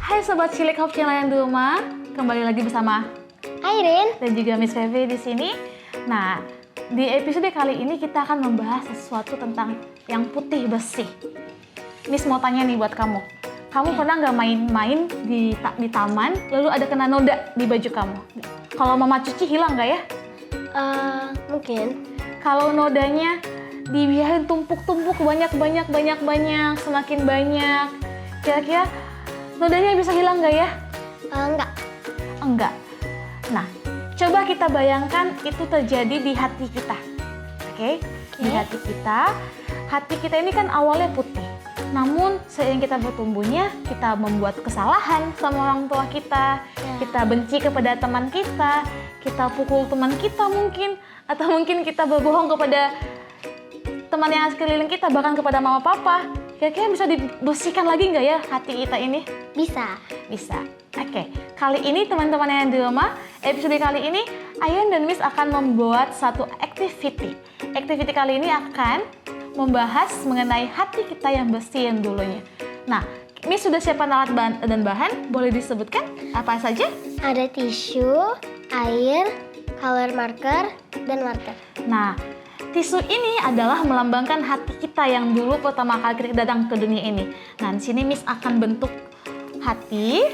Hai Sobat Cilik Hope Channel yang di rumah, kembali lagi bersama Airin dan juga Miss Feby di sini. Nah, di episode kali ini kita akan membahas sesuatu tentang yang putih bersih. Miss mau tanya nih buat kamu. Kamu pernah nggak main-main di taman, lalu ada kena noda di baju kamu? Kalau mama cuci hilang nggak ya? mungkin Kalau nodanya dibiarin tumpuk-tumpuk banyak, semakin banyak. Kira-kira nodanya bisa hilang nggak ya? enggak. Enggak. Nah, coba kita bayangkan itu terjadi di hati kita. Oke? Di hati kita. Hati kita ini kan awalnya putih. Namun, seiring kita bertumbuhnya, kita membuat kesalahan sama orang tua kita. Kita benci kepada teman kita pukul teman kita mungkin. Atau mungkin kita berbohong kepada teman yang sekeliling kita, bahkan kepada mama papa. Kira-kira bisa dibersihkan lagi nggak ya hati kita ini? Bisa. Bisa. Oke, kali ini teman-teman yang di rumah, episode kali ini Ayan dan Miss akan membuat satu activity. Activity kali ini akan membahas mengenai hati kita yang bersih yang dulunya. Nah, Miss sudah siapkan alat dan bahan, boleh disebutkan apa saja? Ada tisu, air, color marker, dan marker. Nah, tisu ini adalah melambangkan hati kita yang dulu pertama kali kita datang ke dunia ini. Nah, di sini Miss akan bentuk hati.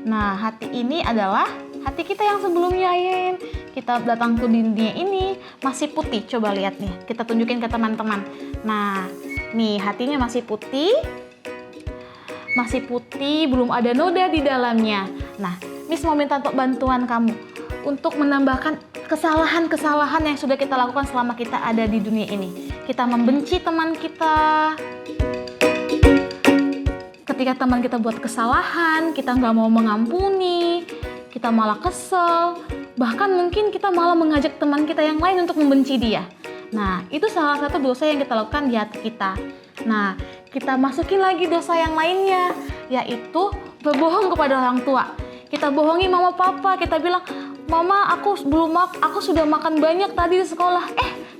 Nah, hati ini adalah hati kita yang sebelumnya, Ayen. Kita datang ke dunia ini masih putih. Coba lihat nih, kita tunjukin ke teman-teman. Nah, nih hatinya masih putih. Masih putih, belum ada noda di dalamnya. Nah, Miss mau minta bantuan kamu untuk menambahkan kesalahan-kesalahan yang sudah kita lakukan selama kita ada di dunia ini. Kita membenci teman kita. Ketika teman kita buat kesalahan, kita nggak mau mengampuni, kita malah kesel. Bahkan mungkin kita malah mengajak teman kita yang lain untuk membenci dia. Nah, itu salah satu dosa yang kita lakukan di hati kita. Nah, kita masukin lagi dosa yang lainnya, yaitu berbohong kepada orang tua. Kita bohongi mama papa, kita bilang, "Mama, aku sudah makan banyak tadi di sekolah."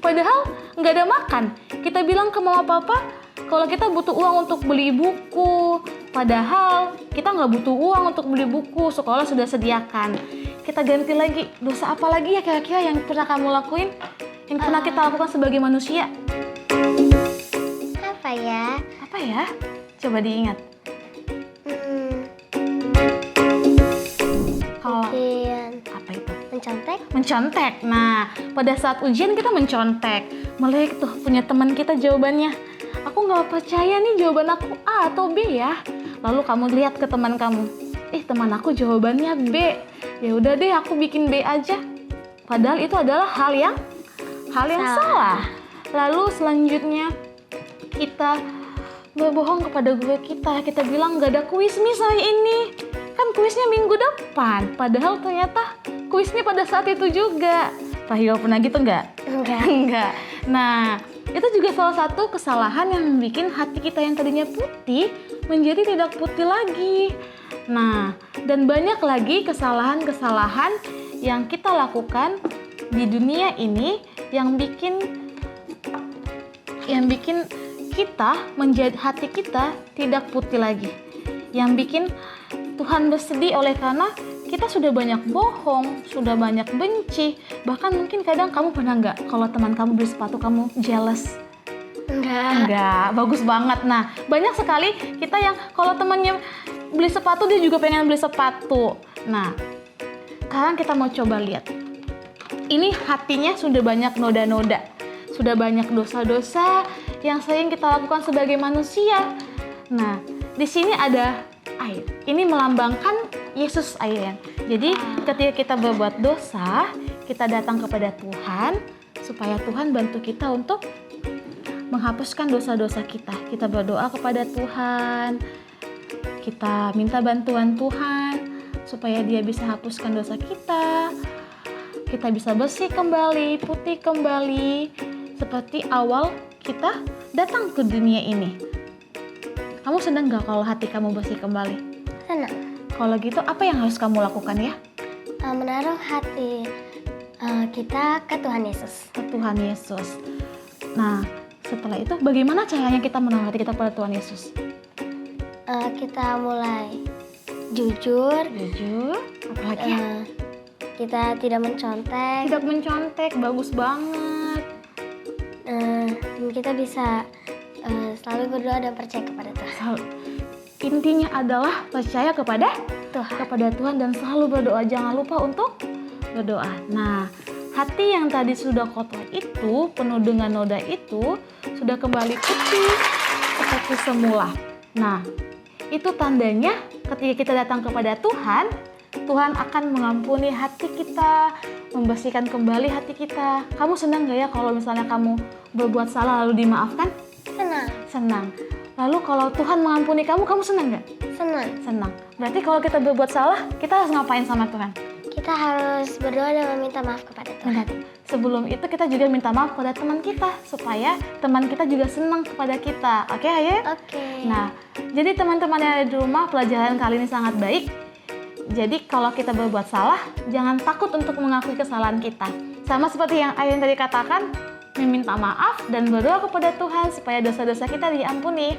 Padahal nggak ada makan. Kita bilang ke mama papa, kalau kita butuh uang untuk beli buku, padahal kita nggak butuh uang untuk beli buku, sekolah sudah sediakan. Kita ganti lagi, dosa apa lagi ya kira-kira yang pernah kamu lakuin? Yang pernah kita lakukan sebagai manusia? Apa ya? Coba diingat. Mungkin Apa itu? mencontek. Nah, pada saat ujian kita mencontek. Melek tuh punya teman kita jawabannya. Aku nggak percaya nih jawaban aku A atau B ya. Lalu kamu lihat ke teman kamu. Teman aku jawabannya B. Ya udah deh, aku bikin B aja. Padahal itu adalah hal yang salah. Lalu selanjutnya kita berbohong kepada guru kita. Kita bilang nggak ada kuis Miss hari ini. Kan kuisnya minggu depan. Padahal ternyata kuisnya pada saat itu juga. Fahio pernah gitu nggak? Enggak. Nah, itu juga salah satu kesalahan yang bikin hati kita yang tadinya putih menjadi tidak putih lagi. Nah, dan banyak lagi kesalahan-kesalahan yang kita lakukan di dunia ini yang bikin kita hati kita tidak putih lagi. Yang bikin Tuhan bersedih oleh karena kita sudah banyak bohong, sudah banyak benci. Bahkan mungkin kadang kamu pernah nggak kalau teman kamu beli sepatu kamu jealous? Enggak, bagus banget. Nah, banyak sekali kita yang kalau temannya beli sepatu dia juga pengen beli sepatu. Nah, sekarang kita mau coba lihat. Ini hatinya sudah banyak noda-noda. Sudah banyak dosa-dosa yang sering kita lakukan sebagai manusia. Nah, di sini ada air. Ini melambangkan Yesus, Ayan. Jadi ketika kita berbuat dosa, kita datang kepada Tuhan supaya Tuhan bantu kita untuk menghapuskan dosa-dosa kita. Kita berdoa kepada Tuhan. Kita minta bantuan Tuhan supaya Dia bisa hapuskan dosa kita. Kita bisa bersih kembali, putih kembali seperti awal kita datang ke dunia ini. Kamu senang gak kalau hati kamu bersih kembali? Senang. Kalau gitu apa yang harus kamu lakukan ya? menaruh hati kita ke Tuhan Yesus. Ke Tuhan Yesus. Nah, setelah itu bagaimana caranya kita menaruh hati kita pada Tuhan Yesus? Kita mulai jujur, apalagi ya? kita tidak mencontek, Tidak mencontek, bagus banget. dan kita bisa selalu berdoa dan percaya kepada Tuhan. Intinya adalah percaya kepada Tuhan dan selalu berdoa. Jangan lupa untuk berdoa. Nah, hati yang tadi sudah kotor itu, penuh dengan noda itu, sudah kembali putih seperti semula. Nah, itu tandanya ketika kita datang kepada Tuhan, Tuhan akan mengampuni hati kita, membersihkan kembali hati kita. Kamu senang gak ya kalau misalnya kamu berbuat salah lalu dimaafkan? Senang. Lalu kalau Tuhan mengampuni kamu, kamu senang gak? Senang. Berarti kalau kita berbuat salah, kita harus ngapain sama Tuhan? Kita harus berdoa dan meminta maaf kepada Tuhan. Sebelum itu kita juga minta maaf kepada teman kita, supaya teman kita juga senang kepada kita. Oke, Aye? Oke. Nah, jadi teman-teman yang ada di rumah, pelajaran kali ini sangat baik. Jadi kalau kita berbuat salah, jangan takut untuk mengakui kesalahan kita. Sama seperti yang Ayen tadi katakan, meminta maaf dan berdoa kepada Tuhan supaya dosa-dosa kita diampuni.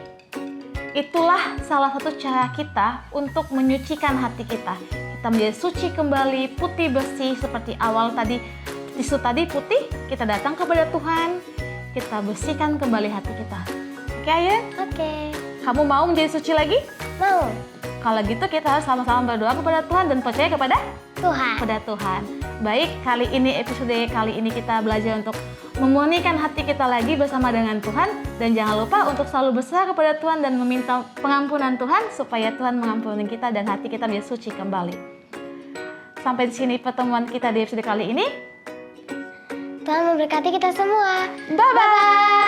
Itulah salah satu cara kita untuk menyucikan hati kita. Kita menjadi suci kembali, putih bersih seperti awal tadi. Tisu tadi putih, kita datang kepada Tuhan, kita bersihkan kembali hati kita. Oke, Ayen? Oke. Kamu mau menjadi suci lagi? Mau. Kalau gitu kita harus sama-sama berdoa kepada Tuhan dan percaya kepada Tuhan. Baik, episode kali ini kita belajar untuk memurnikan hati kita lagi bersama dengan Tuhan. Dan jangan lupa untuk selalu berserah kepada Tuhan dan meminta pengampunan Tuhan supaya Tuhan mengampuni kita dan hati kita menjadi suci kembali. Sampai di sini pertemuan kita di episode kali ini. Tuhan memberkati kita semua. Bye-bye!